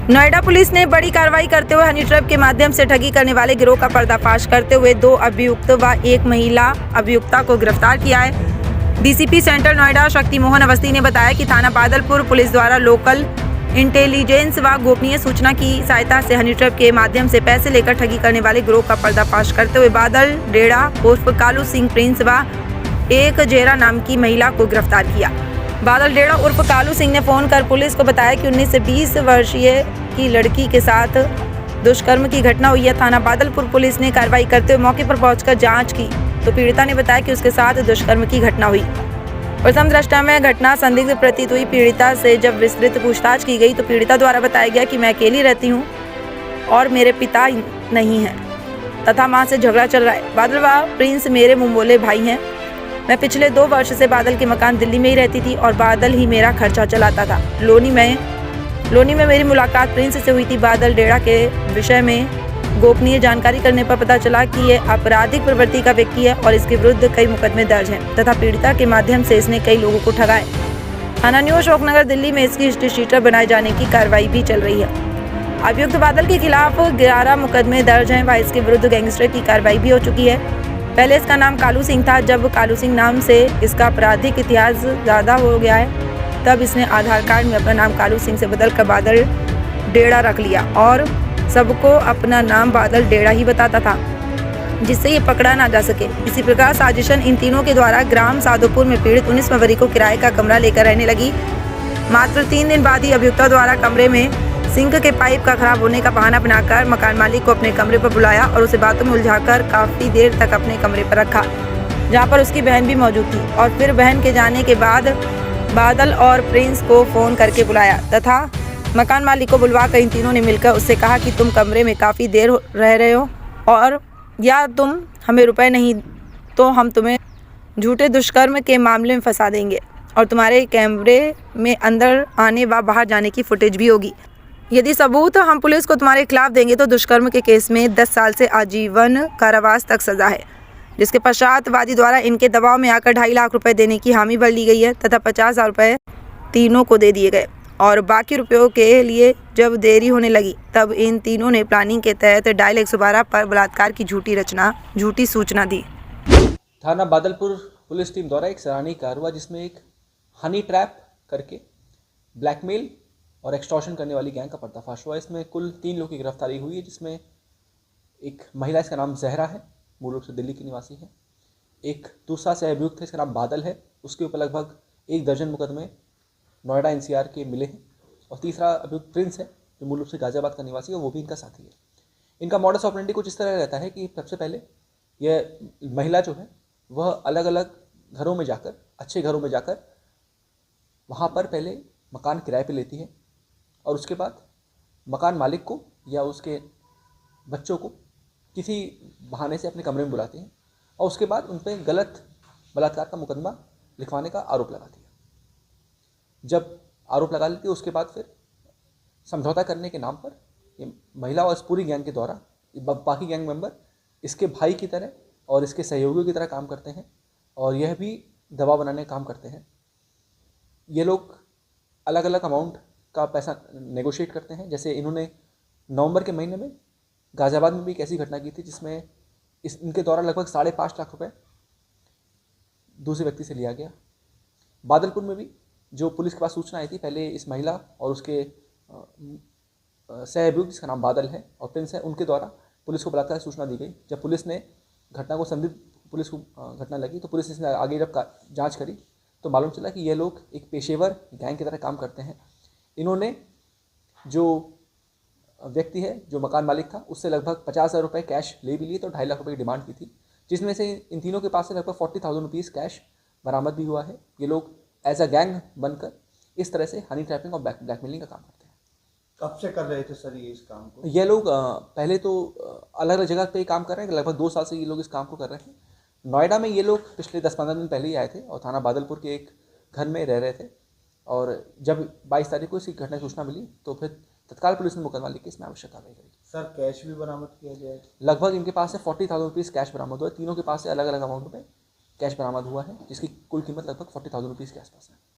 Noida police ने बड़ी कार्रवाई करते हुए हनी ट्रैप के माध्यम से ठगी करने वाले गिरोह का पर्दाफाश करते हुए 2 अभियुक्त व 1 महिला अभियुक्ता को गिरफ्तार किया है। डीसीपी सेंट्रल नोएडा शक्ति मोहन अवस्थी ने बताया कि थाना बादलपुर पुलिस द्वारा लोकल इंटेलिजेंस व गोपनीय सूचना की सहायता से हनी ट्रैप के माध्यम से पैसे लेकर ठगी करने वाले गिरोह का पर्दाफाश करते हुए बादल डेड़ा उर्फ कालू सिंह प्रिंस व एक जेरा नाम की महिला को गिरफ्तार किया। बादल डेड़ा उर्फ कालू सिंह ने फोन कर पुलिस को बताया कि 19 से 20 वर्षीय की लड़की के साथ दुष्कर्म की घटना हुई है। थाना बादलपुर पुलिस ने कार्रवाई करते हुए मौके पर पहुंचकर जांच की तो पीड़िता ने बताया कि उसके साथ दुष्कर्म की घटना हुई। प्रथम दृष्टया में घटना संदिग्ध प्रतीत हुई। पीड़िता से जब विस्तृत पूछताछ की गई तो पीड़िता द्वारा बताया गया कि मैं अकेली रहती हूँ और मेरे पिता नहीं है तथा माँ से झगड़ा चल रहा है। बादल व प्रिंस मेरे मुंहबोले भाई हैं। मैं पिछले 2 वर्ष से बादल के मकान दिल्ली में ही रहती थी और बादल ही मेरा खर्चा चलाता था। लोनी में मेरी मुलाकात प्रिंस से हुई थी। बादल डेड़ा के विषय में गोपनीय जानकारी करने पर पता चला कि ये आपराधिक प्रवृत्ति का व्यक्ति है और इसके विरुद्ध कई मुकदमे दर्ज हैं तथा पीड़िता के माध्यम से इसने कई लोगों को ठगा है। थाना न्यू अशोकनगर दिल्ली में इसकी हिस्ट्री शीटर बनाए जाने की कार्रवाई भी चल रही है। अभियुक्त बादल के खिलाफ 11 मुकदमे दर्ज हैं व इसके विरुद्ध गैंगस्टर की कार्रवाई भी हो चुकी है। पहले इसका नाम कालू सिंह था। जब कालू सिंह नाम से इसका आपराधिक इतिहास ज़्यादा हो गया है तब इसने आधार कार्ड में अपना नाम कालू सिंह से बदल कर बादल डेड़ा रख लिया और सबको अपना नाम बादल डेड़ा ही बताता था जिससे ये पकड़ा ना जा सके। इसी प्रकार साजिशन इन तीनों के द्वारा ग्राम साधोपुर में पीड़ित 19 फरवरी को किराए का कमरा लेकर रहने लगी। मात्र 3 दिन बाद ही अभियुक्ता द्वारा कमरे में सिंक के पाइप का खराब होने का बहाना बनाकर मकान मालिक को अपने कमरे पर बुलाया और उसे बातों में उलझाकर काफ़ी देर तक अपने कमरे पर रखा जहां पर उसकी बहन भी मौजूद थी और फिर बहन के जाने के बाद बादल और प्रिंस को फ़ोन करके बुलाया तथा मकान मालिक को बुलवाकर इन तीनों ने मिलकर उससे कहा कि तुम कमरे में काफ़ी देर रह रहे हो और या तुम हमें रुपए नहीं तो हम तुम्हें झूठे दुष्कर्म के मामले में फंसा देंगे और तुम्हारे कैमरे में अंदर आने व बाहर जाने की फुटेज भी होगी। यदि सबूत हम पुलिस को तुम्हारे खिलाफ देंगे तो दुष्कर्म के केस में 10 साल से आजीवन कारावास तक सजा है। जिसके पश्चात वादी द्वारा इनके दबाव में आकर 2.5 लाख रुपए देने की हामी भर ली गई है तथा 50,000 रुपये तीनों को दे दिए गए और बाकी रुपयों के लिए जब देरी होने लगी तब इन तीनों ने प्लानिंग के तहत डायल 112 पर बलात्कार की झूठी सूचना दी। थाना बादलपुर पुलिस टीम द्वारा एक सराहनीय कार्य हुआ जिसमें एक हनी ट्रैप करके ब्लैकमेल और एक्सटॉर्शन करने वाली गैंग का पर्दाफाश हुआ। इसमें कुल 3 लोगों की गिरफ्तारी हुई है जिसमें एक महिला, इसका नाम जहरा है, मूल रूप से दिल्ली की निवासी है। एक दूसरा से अभियुक्त है, इसका नाम बादल है, उसके ऊपर लगभग 1 दर्जन मुकदमे नोएडा एनसीआर के मिले हैं। और तीसरा अभियुक्त प्रिंस है जो मूल रूप से गाजियाबाद का निवासी है, वो भी इनका साथी है। इनका मॉडस ऑपरेंडी कुछ इस तरह रहता है कि सबसे पहले यह महिला जो है वह अलग अलग घरों में जाकर, अच्छे घरों में जाकर वहाँ पर पहले मकान किराए पे लेती है और उसके बाद मकान मालिक को या उसके बच्चों को किसी बहाने से अपने कमरे में बुलाती है और उसके बाद उन पर गलत बलात्कार का मुकदमा लिखवाने का आरोप लगाती है। जब आरोप लगा लेती है उसके बाद फिर समझौता करने के नाम पर ये महिला और इस पूरी गैंग के द्वारा बाकी गैंग मेंबर इसके भाई की तरह और इसके सहयोगियों की तरह काम करते हैं और यह भी दबाव बनाने का काम करते हैं। ये लोग अलग अलग अमाउंट का पैसा नेगोशिएट करते हैं। जैसे इन्होंने नवंबर के महीने में गाजियाबाद में भी एक ऐसी घटना की थी जिसमें इनके द्वारा लगभग 5.5 लाख रुपए दूसरे व्यक्ति से लिया गया। बादलपुर में भी जो पुलिस के पास सूचना आई थी, पहले इस महिला और उसके सह अभियुक्त जिसका नाम बादल है और प्रिंस है, उनके द्वारा पुलिस को बलात्कार सूचना दी गई। जब पुलिस ने घटना को संदिग्ध पुलिस को घटना लगी तो पुलिस ने आगे जब जाँच करी तो मालूम चला कि ये लोग एक पेशेवर गैंग की तरह काम करते हैं। इन्होंने जो व्यक्ति है जो मकान मालिक था उससे लगभग 50,000 रुपये कैश ले भी लिए तो 2.5 लाख रुपये की डिमांड की थी, जिसमें से इन तीनों के पास से लगभग 40,000 रुपीज़ कैश बरामद भी हुआ है। ये लोग एज अ गैंग बनकर इस तरह से हनी ट्रैपिंग और ब्लैकमेलिंग का काम करते हैं। कब से कर रहे थे सर ये इस काम को? ये लोग पहले तो अलग अलग जगह पे काम कर रहे हैं, लगभग 2 साल से ये लोग इस काम को कर रहे हैं। नोएडा में ये लोग पिछले 10-15 दिन पहले ही आए थे और थाना बादलपुर के एक घर में रह रहे थे और जब 22 तारीख को इसकी घटना की सूचना मिली तो फिर तत्काल पुलिस ने मुकदमा लिख के इसमें आवश्यक कार्रवाई करी। सर कैश भी बरामद किया गया है? लगभग इनके पास से 40,000 रुपीज़ कैश बरामद हुआ है। तीनों के पास से अलग अलग अमाउंट में कैश बरामद हुआ है जिसकी कुल कीमत लगभग 40,000 रुपीज़ के आसपास है।